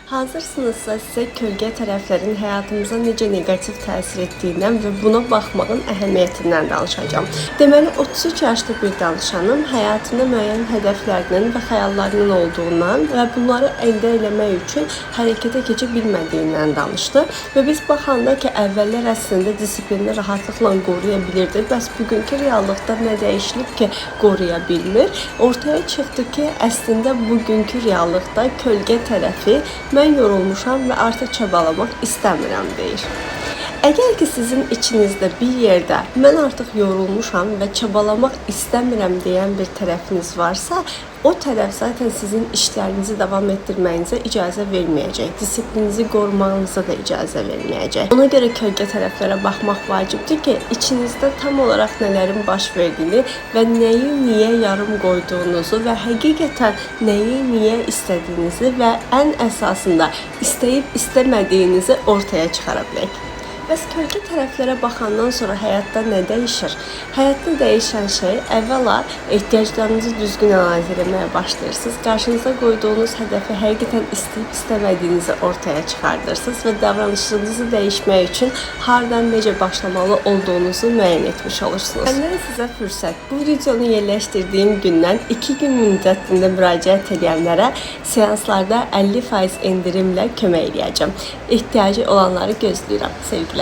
Hazırsınızsa sizə kölgə tərəflərin həyatımıza necə negativ təsir etdiyindən və buna baxmağın əhəmiyyətindən danışacağam. Deməli, 33 yaşlı bir danışanım həyatında müəyyən hədəflərinin və xəyallarının olduğundan və bunları əldə etmək üçün hərəkətə keçə bilmədiyindən danışdı. Və biz baxanda ki, əvvəllər əslində disiplini rahatlıqla qoruya bilirdi. Bəs bugünkü reallıqda nə dəyişilib ki, qoruya bilmir? Ortaya çıxdı ki, əslində bugünkü reallıqda kölgə tərəfi mən yorulmuşam və artıq çabalamaq istəmirəm deyir. Əgər ki sizin içinizdə bir yerdə mən artıq yorulmuşam və çabalamaq istəmirəm deyən bir tərəfiniz varsa, o tərəf zaten sizin işlərinizi davam etdirməyinizə icazə verməyəcək, disiplininizi qorumağınıza da icazə verməyəcək. Ona görə kölgə tərəflərə baxmaq vacibdir ki, içinizdə tam olaraq nələrin baş verdiyini və nəyi niyə yarım qoyduğunuzu və həqiqətən nəyi niyə istədiyinizi və ən əsasında istəyib istəmədiyinizi ortaya çıxara bilək. Bəs kölgə tərəflərə baxandan sonra həyatda nə dəyişir? Həyatda dəyişən şey əvvəla ehtiyaclarınızı düzgün analiz etməyə başlayırsınız. Qarşınıza qoyduğunuz hədəfi həqiqətən istəyib istəmədiyinizi ortaya çıxardırsınız və davranışınızı dəyişmək üçün hardan necə başlamalı olduğunuzu müəyyən etmiş olursunuz. Məndən sizə fürsət. Bu videonu yerləşdirdiyim gündən 2 gün müddətində müraciət edənlərə seanslarda 50% endirimlə kömək edəcəm. Ehtiyacı olanları gözləyirəm. Sevgiler.